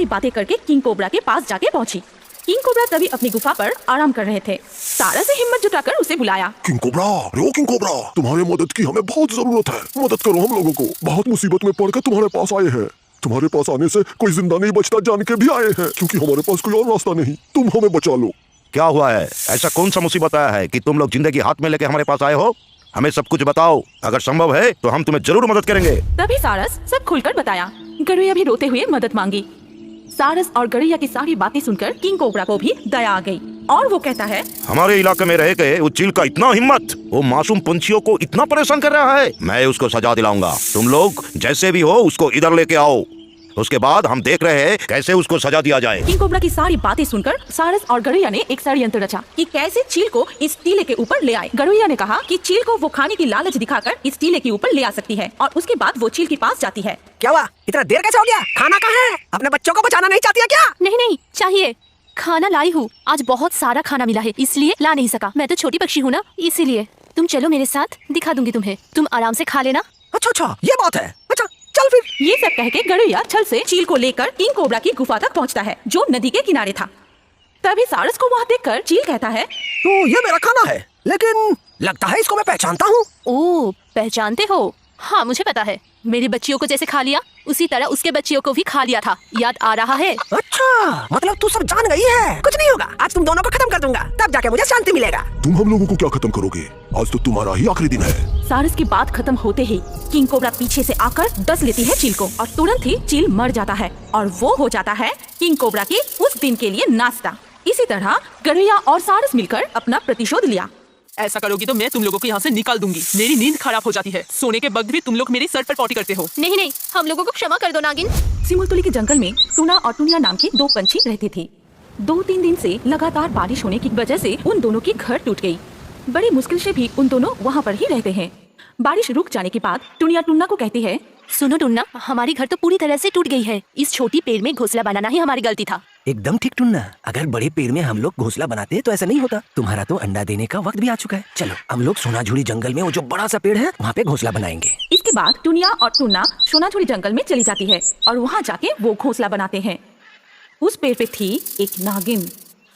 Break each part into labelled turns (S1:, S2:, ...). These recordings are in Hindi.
S1: बातें करके किंग कोबरा के पास जाके पहुंची। किंग कोबरा तभी अपनी गुफा पर आराम कर रहे थे। सारस ने हिम्मत जुटाकर उसे बुलाया।
S2: किंग कोबरा, रो किंग कोबरा, तुम्हारे मदद की हमें बहुत जरूरत है। मदद करो हम लोगों को, बहुत मुसीबत में पड़कर तुम्हारे पास आए हैं। तुम्हारे पास आने से कोई जिंदा नहीं बचता जान के भी आए हैं, क्योंकि हमारे पास कोई और रास्ता नहीं। तुम हमें बचा लो।
S3: क्या हुआ है? ऐसा कौन सा मुसीबत आया है कि तुम लोग जिंदगी हाथ में लेके हमारे पास आए हो? हमें सब कुछ बताओ, अगर संभव है तो हम तुम्हें जरूर मदद करेंगे।
S1: तभी सारस सब खुलकर बताया। गरुया भी रोते हुए मदद मांगी। सारस और गरुया की सारी बातें सुनकर किंग कोबरा को भी दया आ गई और वो कहता है,
S3: हमारे इलाके में रह के उस चील का इतना हिम्मत, वो मासूम पंछियों को इतना परेशान कर रहा है। मैं उसको सजा दिलाऊंगा। तुम लोग जैसे भी हो उसको इधर लेके आओ, उसके बाद हम देख रहे हैं कैसे उसको सजा दिया जाए।
S1: किंग कोबरा की सारी बातें सुनकर सारस और गरुया ने एक षड्यंत्र रचा कि कैसे चील को इस टीले के ऊपर ले आए। गरुया ने कहा कि चील को वो खाने की लालच दिखाकर इस टीले के ऊपर ले आ सकती है और उसके बाद वो चील के पास जाती है।
S4: क्या हुआ? इतना देर कैसे हो गया? खाना कहाँ है? अपने बच्चों को बचाना नहीं चाहती है क्या?
S5: नहीं नहीं चाहिए, खाना लाई हूँ। आज बहुत सारा खाना मिला है इसलिए ला नहीं सका। मैं तो छोटी पक्षी हूँ ना, इसीलिए। तुम चलो मेरे साथ, दिखा दूंगी तुम्हें। तुम आराम से खा लेना।
S4: अच्छा, ये बात है। अच्छा चल फिर।
S1: ये सब कह के गरुया छल से चील को लेकर किंग कोबरा की गुफा तक पहुंचता है, जो नदी के किनारे था। तभी सारस को वहाँ देखकर चील कहता है,
S4: तो ये मेरा खाना है, लेकिन लगता है इसको मैं पहचानता हूँ।
S5: ओह, पहचानते हो? हाँ मुझे पता है। मेरी बच्चियों को जैसे खा लिया उसी तरह उसके बच्चियों को भी खा लिया था। याद आ रहा है?
S4: अच्छा, मतलब तू सब जान गई है। कुछ नहीं होगा, आज तुम दोनों को खत्म कर दूंगा, तब जाके मुझे शांति मिलेगा।
S2: तुम हम लोगों को क्या खत्म करोगे? आज तो तुम्हारा ही आखिरी दिन है।
S1: सारस की बात खत्म होते ही किंग कोबरा पीछे से आकर डस लेती है चील को और तुरंत ही चील मर जाता है और वो हो जाता है किंग कोबरा की उस दिन के लिए नाश्ता। इसी तरह गरुया और सारस मिलकर अपना प्रतिशोध लिया।
S6: ऐसा करोगी तो मैं तुम लोगों को यहाँ से निकाल दूंगी। मेरी नींद खराब हो जाती है। सोने के वक्त भी तुम लोग मेरे सर पर पॉटी करते हो।
S5: नहीं नहीं, हम लोगों को क्षमा कर दो नागिन।
S1: सिमुलतुली के जंगल में टूना और टुनिया नाम के दो पंछी रहते थे। 2-3 दिन से लगातार बारिश होने की वजह से उन दोनों की घर टूट गई। बड़ी मुश्किल से भी उन दोनों वहाँ पर ही रहते हैं। बारिश रुक जाने के बाद टुनिया टुन्ना को कहती है,
S5: सुनो टुन्ना, हमारी घर तो पूरी तरह से टूट गई है। इस छोटी पेड़ में घोंसला बनाना ही हमारी गलती था।
S4: एकदम ठीक टुन्ना, अगर बड़े पेड़ में हम लोग घोंसला बनाते तो ऐसा नहीं होता। तुम्हारा तो अंडा देने का वक्त भी आ चुका है। चलो हम लोग सोनाझुरी जंगल में वो जो बड़ा सा पेड़ है वहाँ पे घोंसला बनाएंगे।
S1: इसके बाद टुनिया और टुन्ना सोनाझुरी जंगल में चली जाती है और वहाँ जाके वो घोंसला बनाते हैं। उस पेड़ पे थी एक नागिन।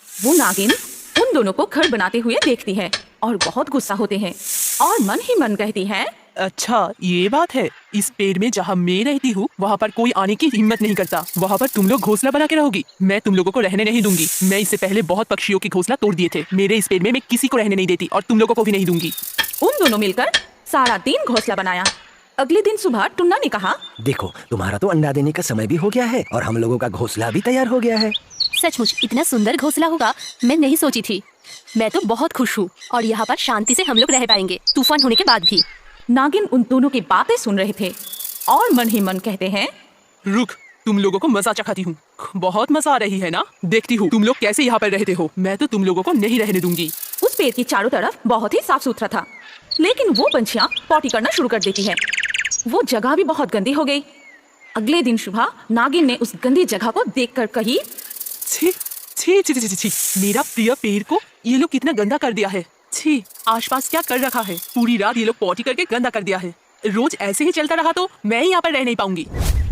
S1: वो नागिन उन दोनों को घर बनाते हुए देखती है और बहुत गुस्सा होते हैं और मन ही मन कहती है,
S6: अच्छा ये बात है। इस पेड़ में जहाँ मैं रहती हूँ वहाँ पर कोई आने की हिम्मत नहीं करता। वहाँ पर तुम लोग घोंसला बना के रहोगी। मैं तुम लोगों को रहने नहीं दूंगी। मैं इससे पहले बहुत पक्षियों के घोंसला तोड़ दिए थे। मेरे इस पेड़ में मैं किसी को रहने नहीं देती और तुम लोगों को भी नहीं दूंगी।
S1: उन दोनों मिलकर सारा दिन घोंसला बनाया। अगले दिन सुबह टुन्ना ने कहा,
S4: देखो तुम्हारा तो अंडा देने का समय भी हो गया है और हम लोगों का घोंसला भी तैयार हो गया है।
S5: सचमुच इतना सुंदर घोंसला होगा मैं नहीं सोची थी। मैं तो बहुत खुश हूँ और यहाँ पर शांति से हम लोग रह पाएंगे, तूफान होने के बाद भी।
S1: नागिन उन दोनों की बातें सुन रहे थे और मन ही मन कहते हैं,
S6: रुक, तुम लोगों को मजा चखाती हूँ। बहुत मजा आ रही है ना? देखती हूँ तुम लोग कैसे यहाँ पर रहते हो। मैं तो तुम लोगों को नहीं रहने दूंगी।
S1: उस पेड़ की चारों तरफ बहुत ही साफ सुथरा था, लेकिन वो पंछियाँ पॉटी करना शुरू कर देती है। वो जगह भी बहुत गंदी हो गई। अगले दिन सुबह नागिन ने उस गंदी जगह को देखकर कही,
S6: छी छी छी छी छी, मेरा प्रिय पेड़ को ये लोग कितना गंदा कर दिया है। छी, आसपास क्या कर रखा है। पूरी रात ये लोग पॉटी करके गंदा कर दिया है। रोज ऐसे ही चलता रहा तो मैं यहाँ पर रह नहीं पाऊंगी।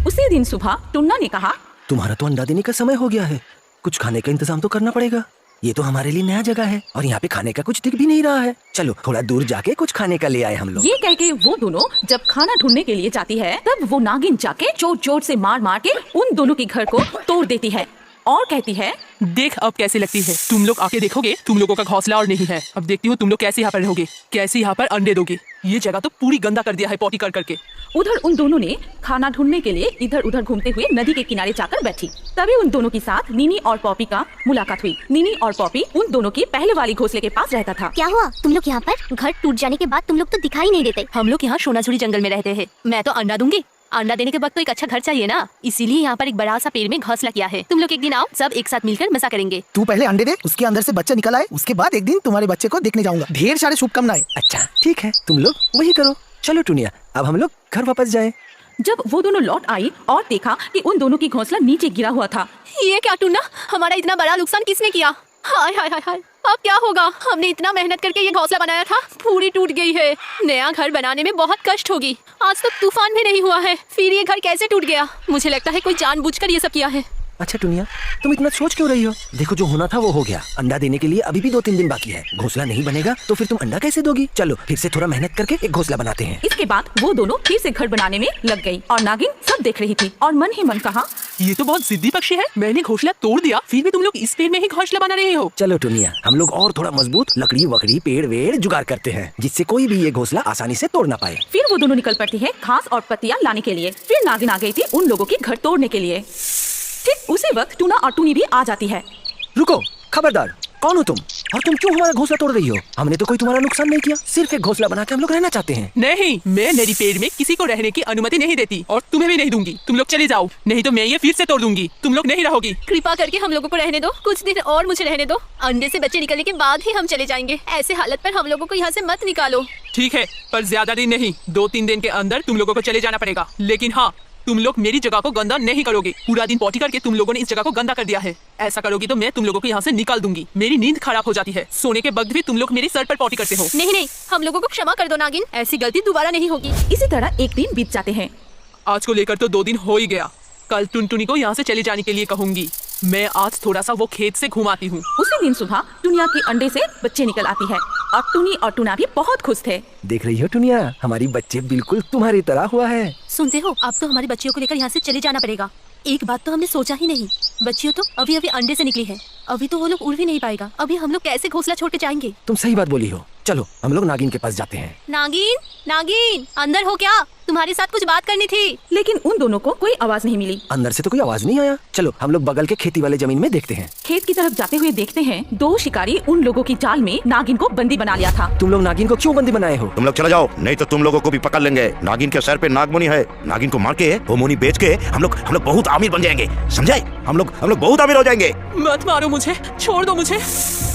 S1: उसी दिन सुबह टुन्ना ने कहा,
S4: तुम्हारा तो अंडा देने का समय हो गया है, कुछ खाने का इंतजाम तो करना पड़ेगा। ये तो हमारे लिए नया जगह है और यहाँ पे खाने का कुछ दिख भी नहीं रहा है। चलो थोड़ा दूर जाके कुछ खाने का ले आए हम लोग।
S1: ये कह के वो दोनों जब खाना ढूंढने के लिए जाती है तब वो नागिन जाके जोर जोर से मार मार के उन दोनों के घर को तोड़ देती है और कहती है,
S6: देख अब कैसे लगती है। तुम लोग आके देखोगे तुम लोगों का घोंसला और नहीं है। अब देखती हूँ तुम लोग कैसे यहाँ पर रहोगे, कैसे यहाँ पर अंडे दोगे। ये जगह तो पूरी गंदा कर दिया है पॉटी कर करके।
S1: उधर उन दोनों ने खाना ढूंढने के लिए इधर उधर घूमते हुए नदी के किनारे जाकर बैठी। तभी उन दोनों के साथ नीनी और पॉपी का मुलाकात हुई। नीनी और पॉपी उन दोनों की पहले वाली घोंसले के पास रहता था।
S5: क्या हुआ तुम लोग यहाँ पर? घर टूट जाने के बाद तुम लोग तो दिखाई नहीं देते। हम लोग यहाँ सोनाझुरी जंगल में रहते हैं। मैं तो अंडा दूंगी। अंडा देने के वक्त तो एक अच्छा घर चाहिए ना, इसीलिए यहाँ पर एक बड़ा सा पेड़ में घोंसला किया है। तुम लोग एक दिन आओ, सब एक साथ मिलकर मजा करेंगे।
S7: तू पहले अंडे दे, उसके अंदर से बच्चा निकल आए, उसके बाद एक दिन तुम्हारे बच्चे को देखने जाऊंगा। ढेर सारे शुभकामनाएं।
S4: अच्छा ठीक है, तुम लोग वही करो। चलो टुनिया, अब हम लोग घर वापस जाए।
S1: जब वो दोनों लौट आई और देखा कि उन दोनों की घोंसला नीचे गिरा हुआ था।
S5: ये क्या टुन्ना, हमारा इतना बड़ा नुकसान किसने किया? हाय हाय हाय हाय, अब क्या होगा? हमने इतना मेहनत करके ये घोंसला बनाया था, पूरी टूट गई है। नया घर बनाने में बहुत कष्ट होगी। आज तक तूफान भी नहीं हुआ है, फिर ये घर कैसे टूट गया? मुझे लगता है कोई जानबूझकर ये सब किया है।
S4: अच्छा टुनिया, तुम इतना सोच क्यों रही हो? देखो जो होना था वो हो गया। अंडा देने के लिए अभी भी 2-3 दिन बाकी है। घोंसला नहीं बनेगा तो फिर तुम अंडा कैसे दोगी? चलो फिर से थोड़ा मेहनत करके एक घोंसला बनाते हैं।
S1: इसके बाद वो दोनों फिर से घर बनाने में लग गई और नागिन सब देख रही थी और मन ही मन कहा,
S6: ये तो बहुत जिद्दी पक्षी है। मैंने घोंसला तोड़ दिया, फिर भी तुम लोग इस पेड़ में ही घोंसला बना रहे हो।
S4: चलो टुनिया, हम लोग और थोड़ा मजबूत लकड़ी वकड़ी पेड़ वेड़ जुगाड़ करते हैं, जिससे कोई भी ये घोंसला आसानी से तोड़ ना पाए।
S1: फिर वो दोनों निकल पड़ती है घास और पत्तियां लाने के लिए। फिर नागिन आ गई थी उन लोगों के घर तोड़ने के लिए। ठीक उसी वक्त टूना और टूनी भी आ जाती है।
S4: रुको, खबरदार, कौन हो तुम और तुम क्यों हमारा घोंसला तोड़ रही हो? हमने तो कोई तुम्हारा नुकसान नहीं किया, सिर्फ एक घोंसला बना के हम लोग रहना चाहते हैं।
S6: नहीं, मैं मेरी पेड़ में किसी को रहने की अनुमति नहीं देती और तुम्हें भी नहीं दूंगी। तुम लोग चले जाओ, नहीं तो मैं ये फिर से तोड़ दूंगी। तुम लोग नहीं रहोगी।
S5: कृपा करके हम लोगों को रहने दो, कुछ दिन और मुझे रहने दो। अंडे से बच्चे निकलने के बाद ही हम चले जाएंगे। ऐसे हालत पर हम लोगों को यहाँ से मत निकालो।
S6: ठीक है, पर ज्यादा दिन नहीं, 2-3 दिन के अंदर तुम लोगों को चले जाना पड़ेगा। लेकिन हाँ, तुम लोग मेरी जगह को गंदा नहीं करोगे। पूरा दिन पॉटी करके तुम लोगों ने इस जगह को गंदा कर दिया है। ऐसा करोगी तो मैं तुम लोगों को यहाँ से निकाल दूंगी। मेरी नींद खराब हो जाती है। सोने के वक्त भी तुम लोग मेरे सर पर पॉटी करते हो।
S5: नहीं नहीं, हम लोगों को क्षमा कर दो नागिन, ऐसी गलती दोबारा नहीं होगी।
S1: इसी तरह एक दिन बीत जाते हैं।
S6: आज को लेकर तो 2 दिन हो ही गया। कल टुनटुनी को यहाँ से चले जाने के लिए कहूंगी। मैं आज थोड़ा सा वो खेत से घुमाती हूँ।
S1: उसी दिन सुबह टुनिया के अंडे से बच्चे निकल आती है और टुनी और टूना भी बहुत खुश थे।
S4: देख रही हो टुनिया, हमारी बच्चे बिल्कुल तुम्हारी तरह हुआ है।
S5: सुनते हो, अब तो हमारे बच्चियों को लेकर यहाँ से चले जाना पड़ेगा। एक बात तो हमने सोचा ही नहीं, बच्चियों तो अभी अभी अंडे से निकली है, अभी तो वो लोग उड़ भी नहीं पाएगा। अभी हम लोग कैसे घोंसला छोड़ के जाएंगे?
S4: तुम सही बात बोली हो। चलो हम लोग नागिन के पास जाते हैं।
S5: नागिन, नागिन, अंदर हो क्या? तुम्हारे साथ कुछ बात करनी थी।
S1: लेकिन उन दोनों को कोई आवाज नहीं मिली।
S4: अंदर से तो कोई आवाज नहीं आया। चलो हम लोग बगल के खेती वाले जमीन में देखते हैं।
S1: खेत की तरफ जाते हुए देखते हैं 2 शिकारी उन लोगों की जाल में नागिन को बंदी बना लिया था।
S4: तुम लोग नागिन को क्यों बंदी बनाए हो?
S3: तुम लोग चले जाओ, नहीं तो तुम लोगों को भी पकड़ लेंगे। नागिन के सर पे नागमणि है। नागिन को मार के वो मोनी बेच के हम लोग बहुत अमीर बन जाएंगे, समझे? हम लोग बहुत अमीर हो जाएंगे।
S6: मत मारो मुझे, छोड़ दो मुझे।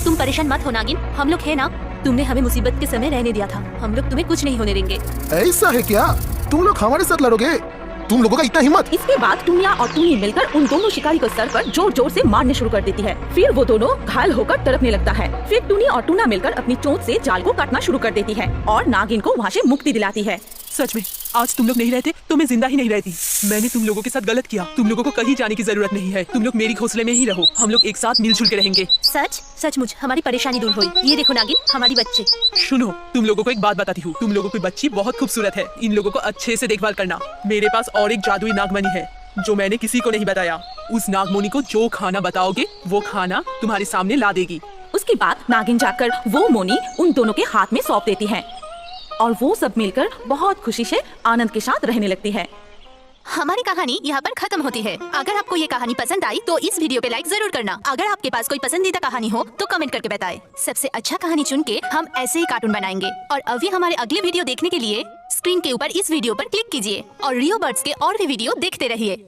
S5: तुम परेशान मत हो नागिन, हम लोग है ना। तुमने हमें मुसीबत के समय रहने दिया था, हम लोग तुम्हें कुछ नहीं होने देंगे।
S7: ऐसा है क्या? तुम लोग हमारे साथ लड़ोगे? तुम लोगों का इतना हिम्मत?
S1: इसके बाद टुनिया और टूनी मिलकर उन दोनों शिकारी को सर पर जोर जोर से मारने शुरू कर देती है। फिर वो दोनों घायल होकर तड़पने लगता है। फिर टूनी और टूना मिलकर अपनी चोंच से जाल को काटना शुरू कर देती है और नागिन को वहाँ से मुक्ति दिलाती है।
S6: सच में आज तुम लोग नहीं रहते तो मैं जिंदा ही नहीं रहती। मैंने तुम लोगों के साथ गलत किया। तुम लोगों को कहीं जाने की जरूरत नहीं है। तुम लोग मेरी घोंसले में ही रहो। हम लोग एक साथ मिलजुल के रहेंगे।
S5: सच सचमुच हमारी परेशानी दूर हुई। ये देखो नागिन, हमारी बच्चे।
S6: सुनो, तुम लोगों को एक बात बताती हूँ। तुम लोगों की बच्ची बहुत खूबसूरत है। इन लोगों को अच्छे से देखभाल करना। मेरे पास और एक जादुई नागमणि है जो मैंने किसी को नहीं बताया। उस नागमणि को जो खाना बताओगे वो खाना तुम्हारे सामने ला देगी।
S1: उसके बाद नागिन जाकर वो मोनी उन दोनों के हाथ में सौंप देती है और वो सब मिलकर बहुत खुशी से आनंद के साथ रहने लगती है।
S5: हमारी कहानी यहाँ पर खत्म होती है। अगर आपको ये कहानी पसंद आई तो इस वीडियो पे लाइक जरूर करना। अगर आपके पास कोई पसंदीदा कहानी हो तो कमेंट करके बताएं। सबसे अच्छा कहानी चुन के हम ऐसे ही कार्टून बनाएंगे। और अभी हमारे अगले वीडियो देखने के लिए स्क्रीन के ऊपर इस वीडियो पर क्लिक कीजिए और रियो बर्ड्स के और भी वीडियो देखते रहिए।